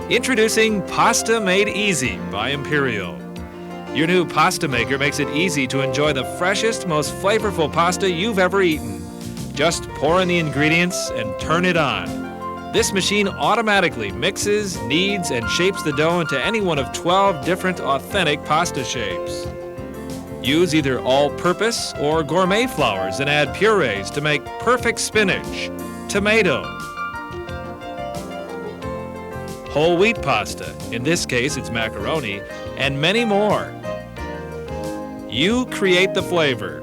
Introducing Pasta Made Easy by Imperial. Your new pasta maker makes it easy to enjoy the freshest, most flavorful pasta you've ever eaten. Just pour in the ingredients and turn it on. This machine automatically mixes, kneads, and shapes the dough into any one of 12 different authentic pasta shapes. Use either all-purpose or gourmet flours and add purees to make perfect spinach, tomato, whole wheat pasta, in this case it's macaroni, and many more. You create the flavor.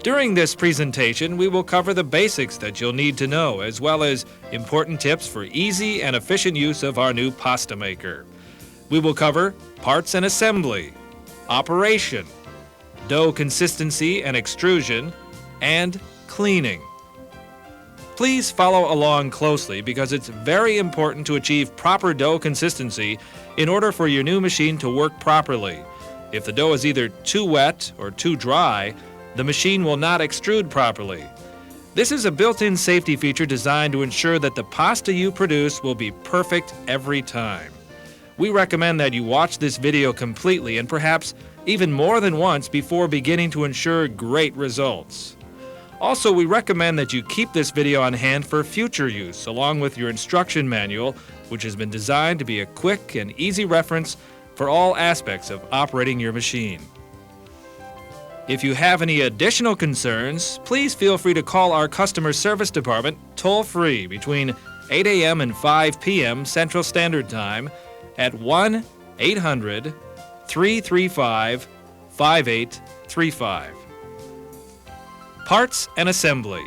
During this presentation, we will cover the basics that you'll need to know, as well as important tips for easy and efficient use of our new pasta maker. We will cover parts and assembly, operation, dough consistency and extrusion, and cleaning. Please follow along closely because it's very important to achieve proper dough consistency in order for your new machine to work properly. If the dough is either too wet or too dry, the machine will not extrude properly. This is a built-in safety feature designed to ensure that the pasta you produce will be perfect every time. We recommend that you watch this video completely and perhaps even more than once before beginning to ensure great results. Also, we recommend that you keep this video on hand for future use, along with your instruction manual, which has been designed to be a quick and easy reference for all aspects of operating your machine. If you have any additional concerns, please feel free to call our customer service department toll-free between 8 a.m. and 5 p.m. Central Standard Time at 1-800-335-5835. Parts and assembly.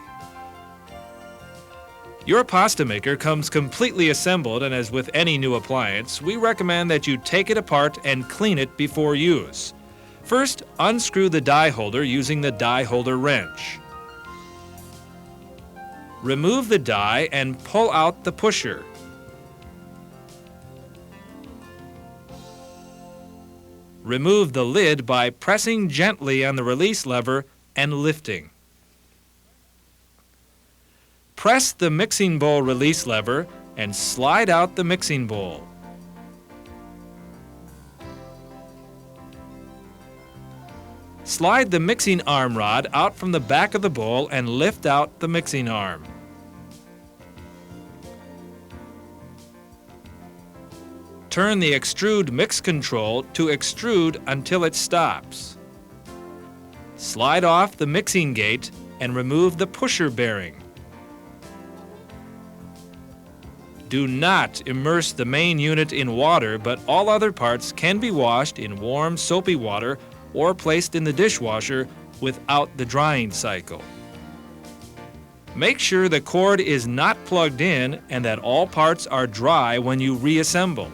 Your pasta maker comes completely assembled, and as with any new appliance, we recommend that you take it apart and clean it before use. First, unscrew the die holder using the die holder wrench. Remove the die and pull out the pusher. Remove the lid by pressing gently on the release lever and lifting. Press the mixing bowl release lever and slide out the mixing bowl. Slide the mixing arm rod out from the back of the bowl and lift out the mixing arm. Turn the extrude mix control to extrude until it stops. Slide off the mixing gate and remove the pusher bearing. Do not immerse the main unit in water, but all other parts can be washed in warm, soapy water or placed in the dishwasher without the drying cycle. Make sure the cord is not plugged in and that all parts are dry when you reassemble.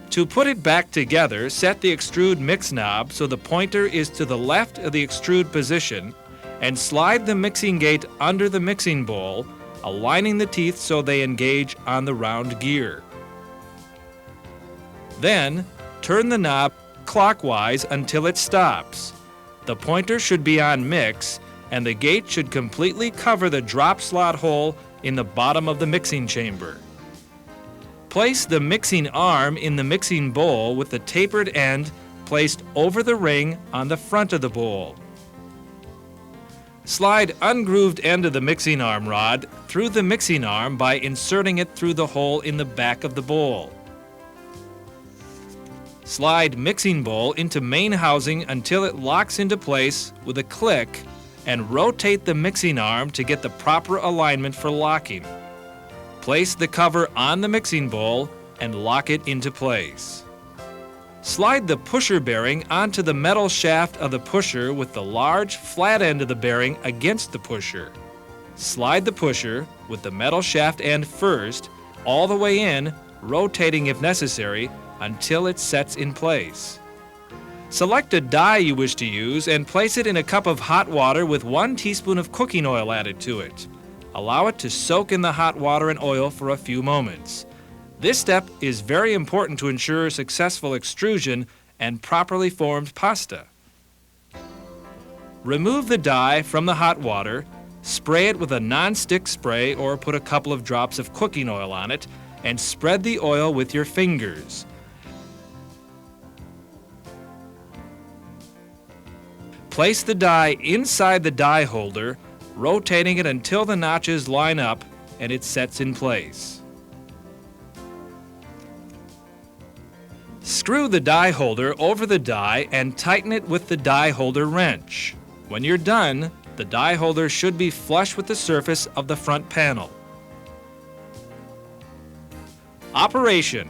To put it back together, set the extrude mix knob so the pointer is to the left of the extrude position and slide the mixing gate under the mixing bowl, aligning the teeth so they engage on the round gear. Then, turn the knob clockwise until it stops. The pointer should be on mix, and the gate should completely cover the drop slot hole in the bottom of the mixing chamber. Place the mixing arm in the mixing bowl with the tapered end placed over the ring on the front of the bowl. Slide ungrooved end of the mixing arm rod through the mixing arm by inserting it through the hole in the back of the bowl. Slide mixing bowl into main housing until it locks into place with a click and rotate the mixing arm to get the proper alignment for locking. Place the cover on the mixing bowl and lock it into place. Slide the pusher bearing onto the metal shaft of the pusher with the large flat end of the bearing against the pusher. Slide the pusher with the metal shaft end first, all the way in, rotating if necessary, until it sets in place. Select a die you wish to use and place it in a cup of hot water with 1 teaspoon of cooking oil added to it. Allow it to soak in the hot water and oil for a few moments. This step is very important to ensure successful extrusion and properly formed pasta. Remove the die from the hot water, spray it with a non-stick spray or put a couple of drops of cooking oil on it, and spread the oil with your fingers. Place the die inside the die holder, rotating it until the notches line up and it sets in place. Screw the die holder over the die and tighten it with the die holder wrench. When you're done, the die holder should be flush with the surface of the front panel. Operation.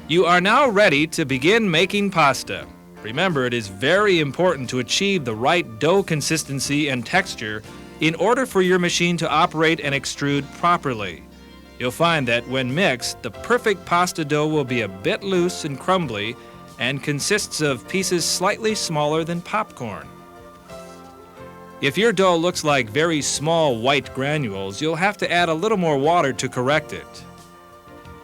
You are now ready to begin making pasta. Remember, it is very important to achieve the right dough consistency and texture in order for your machine to operate and extrude properly. You'll find that when mixed, the perfect pasta dough will be a bit loose and crumbly and consists of pieces slightly smaller than popcorn. If your dough looks like very small white granules, you'll have to add a little more water to correct it.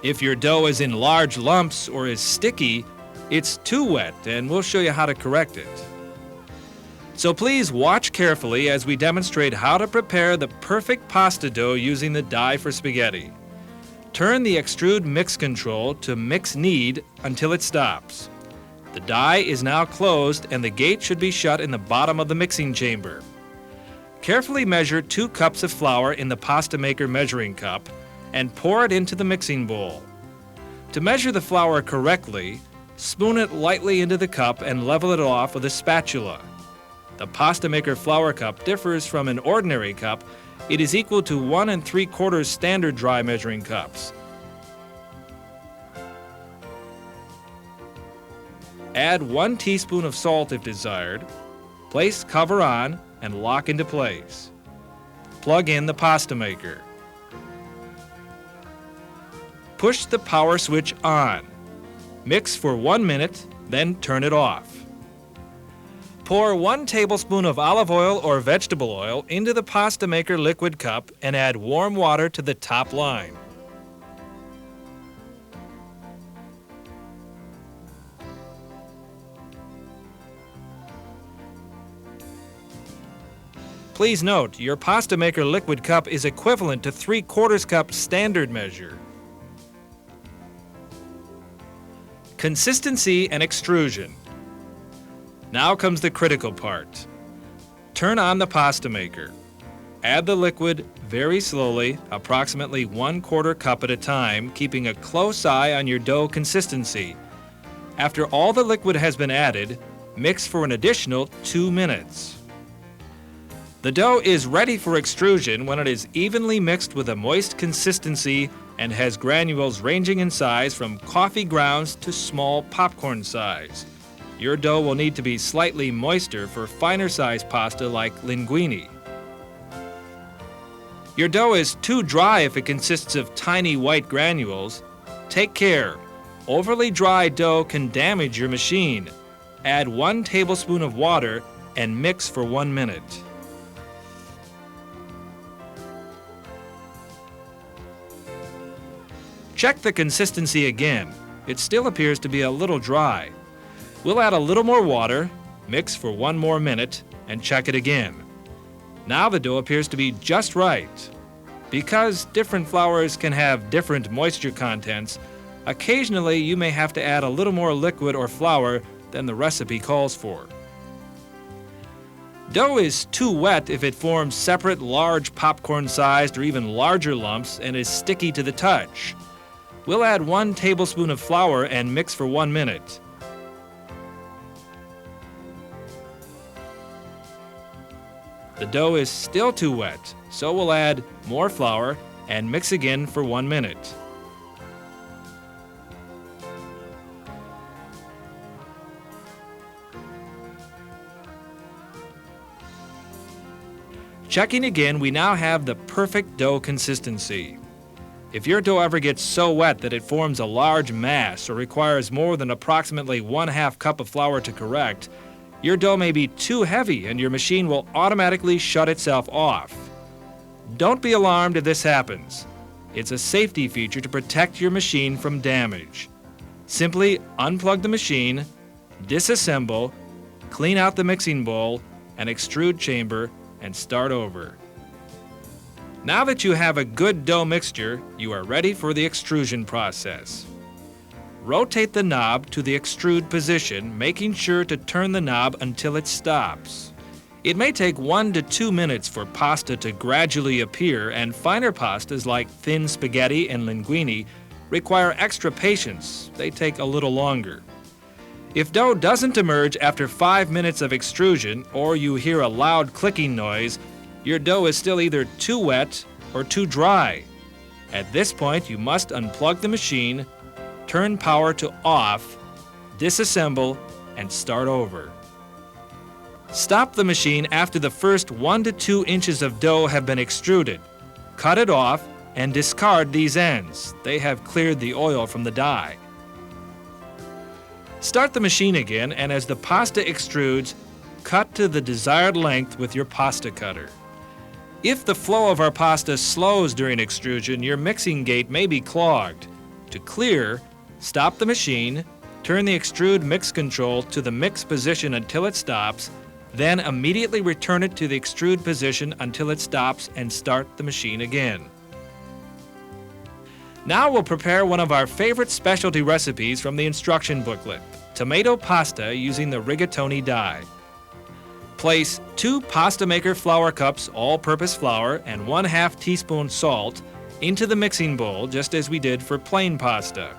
If your dough is in large lumps or is sticky, it's too wet, and we'll show you how to correct it. So please watch carefully as we demonstrate how to prepare the perfect pasta dough using the die for spaghetti. Turn the extrude mix control to mix knead until it stops. The die is now closed and the gate should be shut in the bottom of the mixing chamber. Carefully measure 2 cups of flour in the pasta maker measuring cup and pour it into the mixing bowl. To measure the flour correctly, spoon it lightly into the cup and level it off with a spatula. The pasta maker flour cup differs from an ordinary cup. It is equal to 1 3/4 standard dry measuring cups. Add 1 teaspoon of salt if desired. Place cover on and lock into place. Plug in the pasta maker. Push the power switch on. Mix for 1 minute, then turn it off. Pour 1 tablespoon of olive oil or vegetable oil into the pasta maker liquid cup and add warm water to the top line. Please note, your pasta maker liquid cup is equivalent to 3/4 cup standard measure. Consistency and extrusion. Now comes the critical part. Turn on the pasta maker. Add the liquid very slowly, approximately 1/4 cup at a time, keeping a close eye on your dough consistency. After all the liquid has been added, mix for an additional 2 minutes. The dough is ready for extrusion when it is evenly mixed with a moist consistency and has granules ranging in size from coffee grounds to small popcorn size. Your dough will need to be slightly moister for finer size pasta like linguine. Your dough is too dry if it consists of tiny white granules. Take care. Overly dry dough can damage your machine. Add 1 tablespoon of water and mix for 1 minute. Check the consistency again. It still appears to be a little dry. We'll add a little more water, mix for 1 more minute, and check it again. Now the dough appears to be just right. Because different flours can have different moisture contents, occasionally you may have to add a little more liquid or flour than the recipe calls for. Dough is too wet if it forms separate large popcorn-sized or even larger lumps and is sticky to the touch. We'll add 1 tablespoon of flour and mix for 1 minute. The dough is still too wet, so we'll add more flour and mix again for 1 minute. Checking again, we now have the perfect dough consistency. If your dough ever gets so wet that it forms a large mass or requires more than approximately 1/2 cup of flour to correct, your dough may be too heavy and your machine will automatically shut itself off. Don't be alarmed if this happens. It's a safety feature to protect your machine from damage. Simply unplug the machine, disassemble, clean out the mixing bowl and extrude chamber, and start over. Now that you have a good dough mixture, you are ready for the extrusion process. Rotate the knob to the extrude position, making sure to turn the knob until it stops. It may take 1 to 2 minutes for pasta to gradually appear, and finer pastas like thin spaghetti and linguine require extra patience. They take a little longer. If dough doesn't emerge after 5 minutes of extrusion, or you hear a loud clicking noise, your dough is still either too wet or too dry. At this point, you must unplug the machine, turn power to off, disassemble, and start over. Stop the machine after the first 1 to 2 inches of dough have been extruded. Cut it off and discard these ends. They have cleared the oil from the die. Start the machine again, and as the pasta extrudes, cut to the desired length with your pasta cutter. If the flow of our pasta slows during extrusion, your mixing gate may be clogged. To clear, stop the machine, turn the extrude mix control to the mix position until it stops, then immediately return it to the extrude position until it stops and start the machine again. Now we'll prepare one of our favorite specialty recipes from the instruction booklet, tomato pasta using the rigatoni die. Place 2 pasta maker flour cups all-purpose flour and 1/2 teaspoon salt into the mixing bowl, just as we did for plain pasta.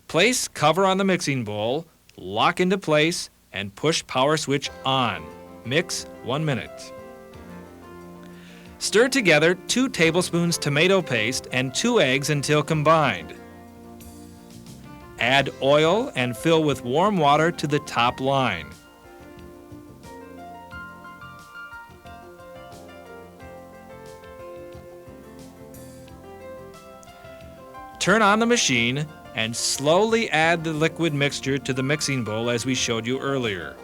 Place cover on the mixing bowl, lock into place, and push power switch on. Mix 1 minute. Stir together 2 tablespoons tomato paste and 2 eggs until combined. Add oil and fill with warm water to the top line. Turn on the machine and slowly add the liquid mixture to the mixing bowl as we showed you earlier.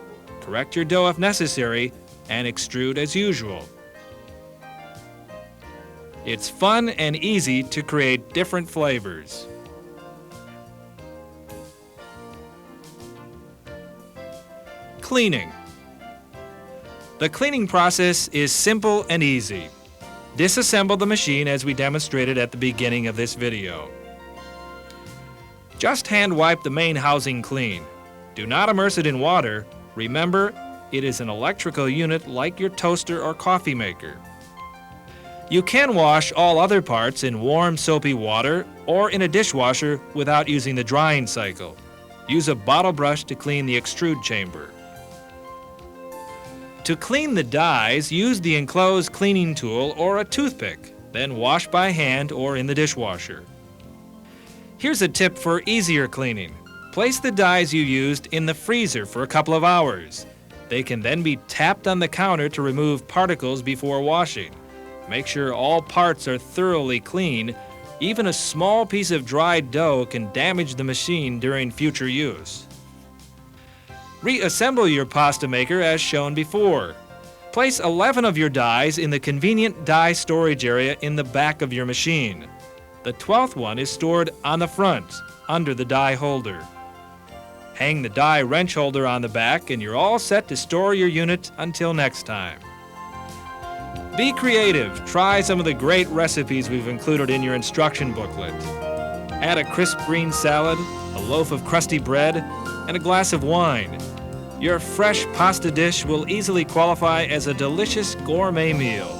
Correct your dough if necessary and extrude as usual. It's fun and easy to create different flavors. Cleaning. The cleaning process is simple and easy. Disassemble the machine as we demonstrated at the beginning of this video. Just hand wipe the main housing clean. Do not immerse it in water. Remember, it is an electrical unit like your toaster or coffee maker. You can wash all other parts in warm soapy water or in a dishwasher without using the drying cycle. Use a bottle brush to clean the extrude chamber. To clean the dies, use the enclosed cleaning tool or a toothpick, then wash by hand or in the dishwasher. Here's a tip for easier cleaning. Place the dies you used in the freezer for a couple of hours. They can then be tapped on the counter to remove particles before washing. Make sure all parts are thoroughly clean. Even a small piece of dried dough can damage the machine during future use. Reassemble your pasta maker as shown before. Place 11 of your dies in the convenient die storage area in the back of your machine. The 12th one is stored on the front, under the die holder. Hang the die wrench holder on the back and you're all set to store your unit until next time. Be creative. Try some of the great recipes we've included in your instruction booklet. Add a crisp green salad, a loaf of crusty bread, and a glass of wine. Your fresh pasta dish will easily qualify as a delicious gourmet meal.